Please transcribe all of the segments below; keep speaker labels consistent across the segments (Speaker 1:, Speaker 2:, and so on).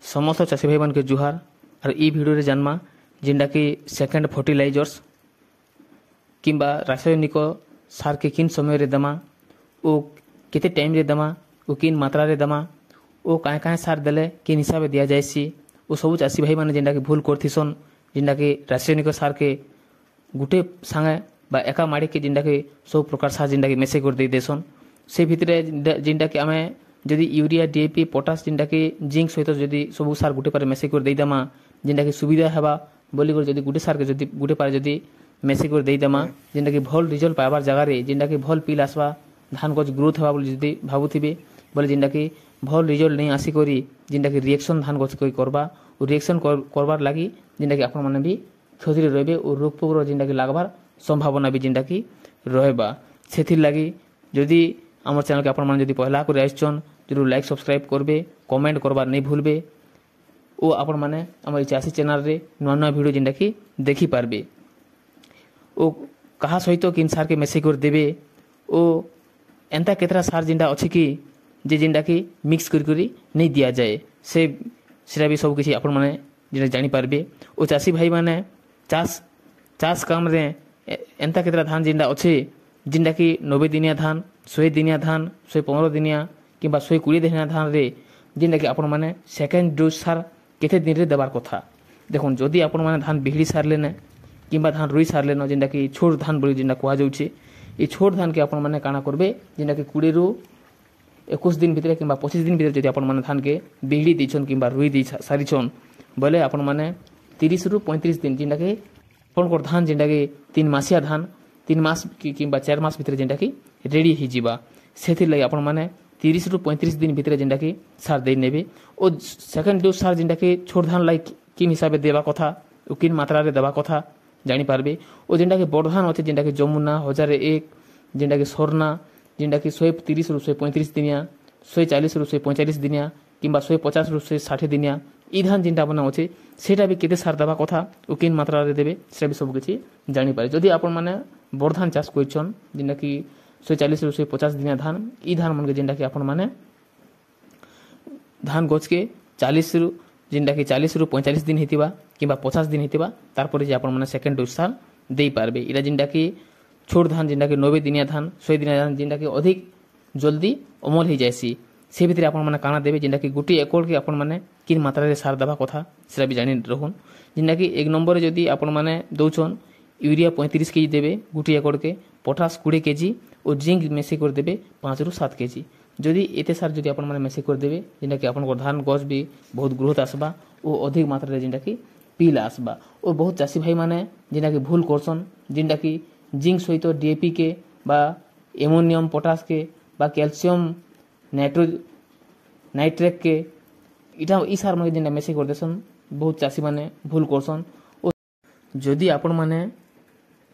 Speaker 1: समस्त चाषी भाई मन के जुहार। और ई वीडियो रे जानमा जिनटा कि सेकेंड फर्टिलाइजर्स किंबा रासायनिक सार के किन समय रे दमा ओ केते टाइम रे दमा ओ किन मात्रा रे दमा ओ काहे काहे सार देले किन हिसाब दिया जायसी ओ सब चाषी भाई माने जिनटा कि भूल करथिसन जिनटा कि रासायनिक सार के गुटे संगे बा एका माड़ी के जिनटा कि सब प्रकार सार जिनटा कि मेसे कर दे देसन से भितरे जिनटा कि आमे जदि यूरिया डीएपी पोटास जिनटा कि जिंक सहित जदि सब सार गुटे पारे मेसे कर देदेमा जिनटा कि सुविधा हेबा बोली कर जदि गुटे सार के जदि गुटे पारे जदि मेसे कर देदेमा जिनटा कि भल रिजल्ट पाइबार जगह रे जिनटा कि भल पिल आसबा धान गछ ग्रोथ हेबा बोली जदि भाबुथिबे बोले जिनटा कि भल रिजल्ट नहीं आसी करी जिनटा कि रिएक्शन धान गछ कोई करबा और रिएक्शन करबार लागि जिनटा कि आपण माने भी क्षति रहबे और रोग पोक जिनटा कि लागबार संभावना भी जिनटा कि रहबा सेथिर लागि जदि आम चैनल के आपण माने जदि पहला कर आइछन जरूर लाइक सब्सक्राइब करबे कमेंट करबार नहीं भूलबे ओ आपण माने हमर चाषी चैनल रे नवा नवा वीडियो जिनटा कि देखि पारबे ओ कहा सहित किन सार के मेसेज कर देबे ओ एंता केतरा सार जिनटा अछि कि जे जिनटा कि मिक्स करी नहीं दिया जाए से सेरा भी सब किछि आपण माने जिनटा जानि पारबे ओ चाषी भाई माने चाष काम रे एंता केतरा धान जिनटा अछि जिनटा कि 90 दिनिया धान 100 दिनिया धान 115 दिनिया किंबा 120 दिनिया धान रे जिनटा कि आपण माने सेकेंड डोज सार केते दिन रे देबार कथा देखुन जदि आपण माने धान बिहड़ी सार लेने किंबा धान रुई सार लेनो जिनटा कि छोट धान बोली जिनटा कुआ जाउछि ई छोट धान के आपण माने काना करबे जिनटा कि 20 रु 21 दिन भितरे किंबा 25 दिन भितरे जदि आपण माने धान के बिहड़ी दिछन किंबा रुई दी सारिछन बोले आपण माने 30 रु 35 दिन जिनटा कि आपण को धान जिनटा कि 3 मासिया धान 3 मास किंबा 4 मास भितरे जिनटा कि रेडी हि जिबा सेथिर लागि आपण माने 30 रु 35 दिन भितरे जिनटा कि सार दे नेबे ओ सेकेंड डोज सार जिनटा कि छोट धान लाई किन हिसाबे देबा कथा ओ किन मात्रा रे देबा कथा जानि पारबे ओ जिनटा कि बड़ धान अछि जिनटा कि जमुना 1001 जिनटा कि स्वर्णा जिनटा कि 130 रु 135 दिनिया 140 रु 145 दिनिया किंबा 150 रु 160 दिनिया ई धान जिनटा बना अछि सेटा भी केते सार देबा कथा ओ किन मात्रा रे देबे से भी सब किछि जानि पारे जदि आपण माने बड़ धान चाष करछन जिनटा कि 140 रु 150 दिनिया धान ई धान मन के जिनटा कि आपण माने धान गछ के 40 रु जिनटा कि 40 रु 45 दिन हेतिबा किंबा 50 दिन हेतिबा तार पर जे आपण माने सेकेंड डोज सार देई पारबे इरा जिनटा कि छोट धान जिनटा कि 90 दिनिया धान 100 दिनिया धान जिनटा कि अधिक जल्दी अमल हो जायसी से भितरे आपण माने काना देबे जिनटा कि गुटी एकड़ के आपण माने किन मात्रा रे सार देबा कथा सेरा भी जानि रहन जिनटा कि एक नंबर रे जदी आपण माने दउछन यूरिया 35 केजी देबे गुटी एकड़ के पोटास 20 केजी और जिंक मेसे कर देबे 5 रु 7 केजी जदि एते सार जदि आपण माने मेसे कर देबे जिनटा कि आपण को धान गछ भी बहुत ग्रोथ आसबा ओ अधिक मात्रा रे जिनटा कि पील आसबा और बहुत चाषी भाई माने जिनटा कि भूल करसन जिनटा कि जिंक सहित डीएपी के बा एमोनियम पोटास के बा कैल्शियम नाइट्रेट के इटा ई सार माने जिनटा मेसे कर देसन बहुत चाषी माने भूल करसन और जदि आपण माने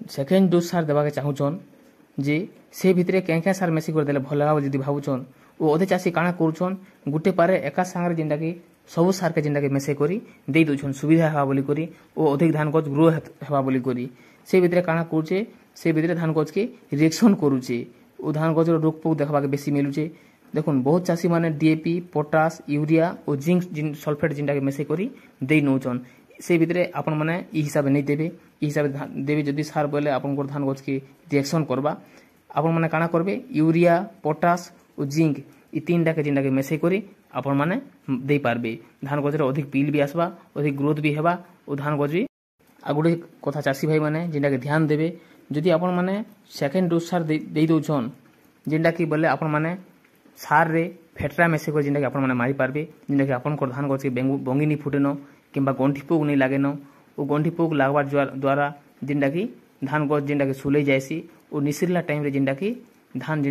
Speaker 1: सेकेंड डोज सार देबा के चाहुचन जे से भितरे कें सार मेसे कर देले भल लाभ जदि भाबुचन ओ अधे चाषी काना करूछन गुटे पारे एका संगे जिनटा कि सब सार के जिनटा कि मेसे करी देई दोछन सुविधा हेबा बोली करी ओ अधिक धान गछ ग्रो हेबा बोली करी से भितरे काना करूचे से भितरे धान गछ के रिएक्शन करूचे ओ धान गछ रो रोग पोक देखबा के बेसी मिलुचे देखुन बहुत चाषी माने डीएपी पोटास यूरिया और जिंक जिन सल्फेट जिनटा कि मेसे करी देई नौचन से भितरे आपण माने ई हिसाब नहीं देबे ई हिसाब देबे जदि सार बोले आपण को धान गछ के रिएक्शन करबा आपण माने काना करबे यूरिया पोटास और जिंक ई तीनटा के जिनटा के मेसे करी आपण माने देई पारबे धान गछ रो अधिक पील भी आसबा अधिक ग्रोथ भी हेबा और धान गछ भी आ गुटे कथा चाषी भाई माने जिनटा के ध्यान देबे जदि आपण माने सेकेंड डोज सार देई दोछन जिनटा कि बोले आपण माने सार रे फेटरा मेसे को जिनटा कि आपण माने मारी पारबे जिनटा कि आपण को धान गछ के बंगी नहीं फुटेनो किंबा गंठी पोक नहीं लागेनो ओ गंठी पोक लागबार द्वारा जिनटा कि धान गछ जिनटा कि सुलै जायसी ओ निसिरला टाइम रे जिनटा कि धान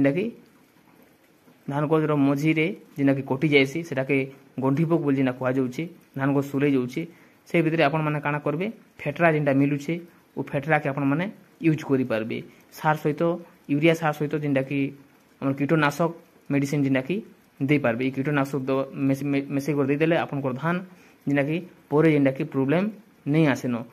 Speaker 1: गछ रो मझी रे जिनटा कि कटि जायसी सेटा के गंठी पोक बोल जिना कुआ जाउची धान गछ सुलै जाउची से भितरे आपण माने काना करबे फेटरा जिनटा मिलुचे ओ फेटरा के आपण माने यूज करि पारबे सार सहित यूरिया सार सहित जिनटा कि हमर कीटनाशक मेडिसिन जिनटा कि दे पारबे कीटनाशक मेसे कर दे देले आपण को धान जिनटा कि पोरे जिनटा कि प्रॉब्लम नहीं आसेनो।